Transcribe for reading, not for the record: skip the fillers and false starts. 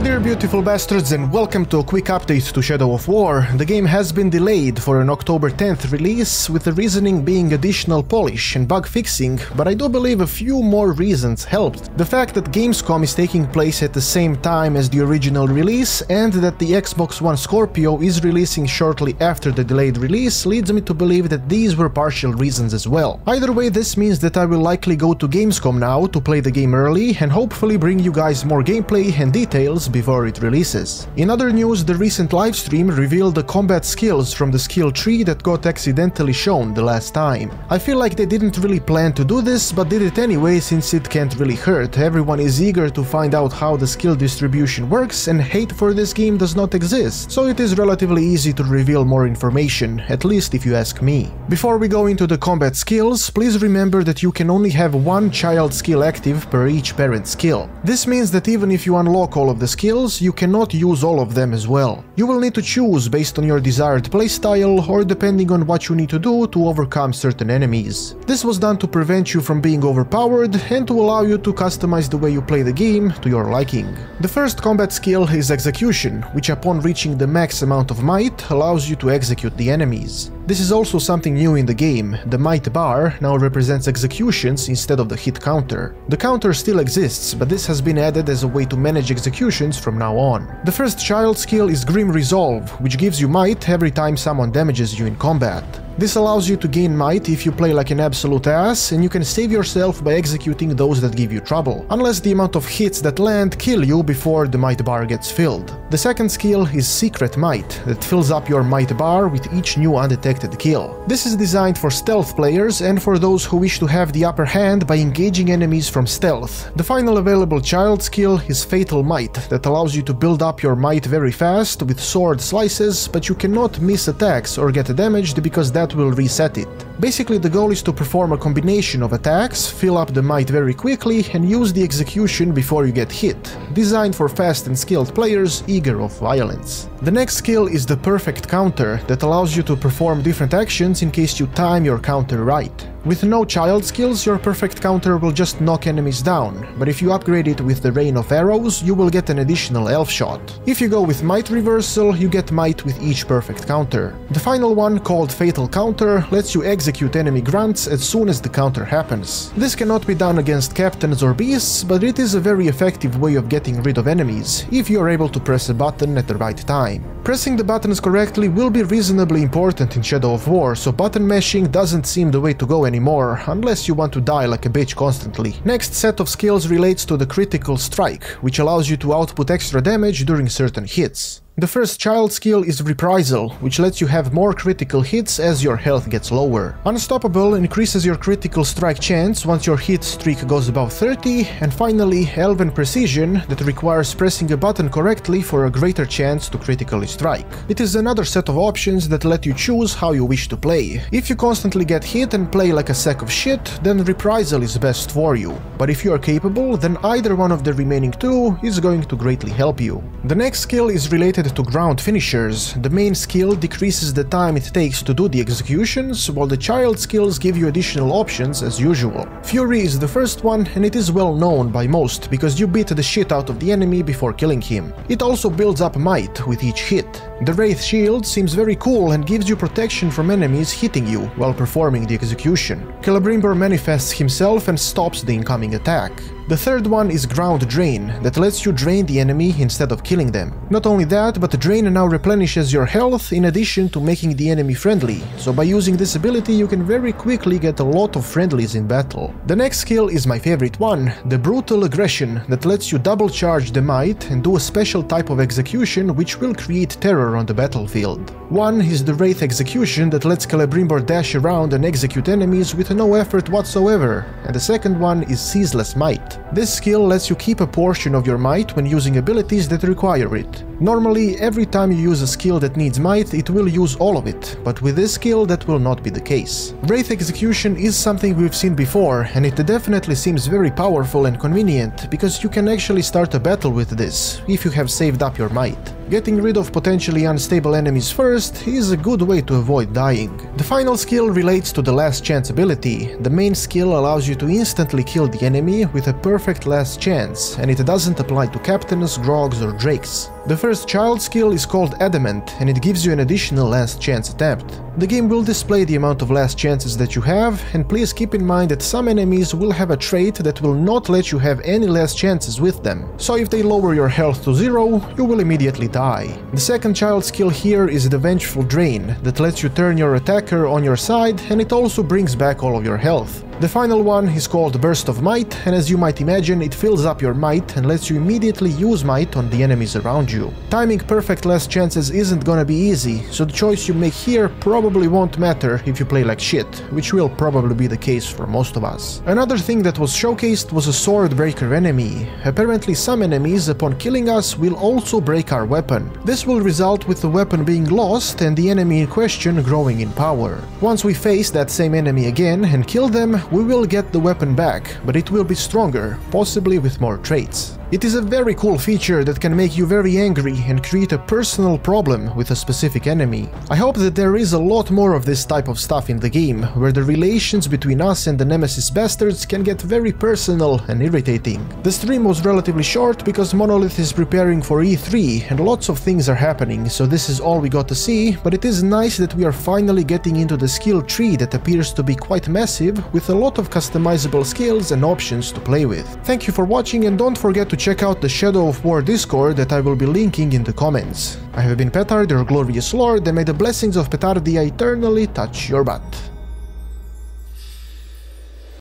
there, beautiful bastards, and welcome to a quick update to Shadow of War. The game has been delayed for an October 10th release, with the reasoning being additional polish and bug fixing, but I do believe a few more reasons helped. The fact that Gamescom is taking place at the same time as the original release, and that the Xbox One Scorpio is releasing shortly after the delayed release, leads me to believe that these were partial reasons as well. Either way, this means that I will likely go to Gamescom now to play the game early, and hopefully bring you guys more gameplay and details before it releases. In other news, the recent livestream revealed the combat skills from the skill tree that got accidentally shown the last time. I feel like they didn't really plan to do this, but did it anyway since it can't really hurt. Everyone is eager to find out how the skill distribution works, and hate for this game does not exist, so it is relatively easy to reveal more information, at least if you ask me. Before we go into the combat skills, please remember that you can only have one child skill active per each parent skill. This means that even if you unlock all of the skills, you cannot use all of them as well. You will need to choose based on your desired playstyle, or depending on what you need to do to overcome certain enemies. This was done to prevent you from being overpowered and to allow you to customize the way you play the game to your liking. The first combat skill is Execution, which upon reaching the max amount of might allows you to execute the enemies. This is also something new in the game. The might bar now represents executions instead of the hit counter. The counter still exists, but this has been added as a way to manage executions from now on. The first child skill is Grim Resolve, which gives you might every time someone damages you in combat. This allows you to gain might if you play like an absolute ass, and you can save yourself by executing those that give you trouble, unless the amount of hits that land kill you before the might bar gets filled. The second skill is Secret Might, that fills up your might bar with each new undetected kill. This is designed for stealth players and for those who wish to have the upper hand by engaging enemies from stealth. The final available child skill is Fatal Might, that allows you to build up your might very fast with sword slices, but you cannot miss attacks or get damaged because that will reset it. Basically, the goal is to perform a combination of attacks, fill up the might very quickly, and use the execution before you get hit. Designed for fast and skilled players eager of violence. The next skill is the Perfect Counter, that allows you to perform different actions in case you time your counter right. With no child skills, your Perfect Counter will just knock enemies down, but if you upgrade it with the Rain of Arrows, you will get an additional elf shot. If you go with Might Reversal, you get might with each Perfect Counter. The final one, called Fatal Counter, lets you execute enemy grunts as soon as the counter happens. This cannot be done against captains or beasts, but it is a very effective way of getting rid of enemies, if you are able to press a button at the right time. Pressing the buttons correctly will be reasonably important in Shadow of War, so button mashing doesn't seem the way to go anymore, unless you want to die like a bitch constantly. Next set of skills relates to the Critical Strike, which allows you to output extra damage during certain hits. The first child skill is Reprisal, which lets you have more critical hits as your health gets lower. Unstoppable increases your critical strike chance once your hit streak goes above 30, and finally Elven Precision, that requires pressing a button correctly for a greater chance to critically strike. It is another set of options that let you choose how you wish to play. If you constantly get hit and play like a sack of shit, then Reprisal is best for you, but if you are capable, then either one of the remaining two is going to greatly help you. The next skill is related to ground finishers. The main skill decreases the time it takes to do the executions, while the child skills give you additional options as usual. Fury is the first one, and it is well known by most because you beat the shit out of the enemy before killing him. It also builds up might with each hit. The Wraith Shield seems very cool and gives you protection from enemies hitting you while performing the execution. Celebrimbor manifests himself and stops the incoming attack. The third one is Ground Drain, that lets you drain the enemy instead of killing them. Not only that, but Drain now replenishes your health in addition to making the enemy friendly, so by using this ability you can very quickly get a lot of friendlies in battle. The next skill is my favorite one, the Brutal Aggression, that lets you double charge the might and do a special type of execution which will create terror on the battlefield. One is the Wraith Execution, that lets Celebrimbor dash around and execute enemies with no effort whatsoever, and the second one is Ceaseless Might. This skill lets you keep a portion of your might when using abilities that require it. Normally, every time you use a skill that needs might, it will use all of it, but with this skill that will not be the case. Wraith Execution is something we've seen before, and it definitely seems very powerful and convenient, because you can actually start a battle with this, if you have saved up your might. Getting rid of potentially unstable enemies first is a good way to avoid dying. The final skill relates to the last chance ability. The main skill allows you to instantly kill the enemy with a perfect last chance, and it doesn't apply to captains, grogs or drakes. The first child skill is called Adamant, and it gives you an additional last chance attempt. The game will display the amount of last chances that you have, and please keep in mind that some enemies will have a trait that will not let you have any last chances with them. So if they lower your health to 0, you will immediately die. The second child skill here is the Vengeful Drain, that lets you turn your attacker on your side, and it also brings back all of your health. The final one is called Burst of Might, and as you might imagine, it fills up your might and lets you immediately use might on the enemies around you. Timing perfect last chances isn't gonna be easy, so the choice you make here probably won't matter if you play like shit, which will probably be the case for most of us. Another thing that was showcased was a sword breaker enemy. Apparently some enemies, upon killing us, will also break our weapon. This will result with the weapon being lost and the enemy in question growing in power. Once we face that same enemy again and kill them, we will get the weapon back, but it will be stronger, possibly with more traits. It is a very cool feature that can make you very angry and create a personal problem with a specific enemy. I hope that there is a lot more of this type of stuff in the game, where the relations between us and the Nemesis bastards can get very personal and irritating. The stream was relatively short because Monolith is preparing for E3 and lots of things are happening, so this is all we got to see, but it is nice that we are finally getting into the skill tree that appears to be quite massive, with a lot of customizable skills and options to play with. Thank you for watching, and don't forget to check out the Shadow of War Discord that I will be linking in the comments. I have been Petard, your glorious lord, and may the blessings of Petardia eternally touch your butt.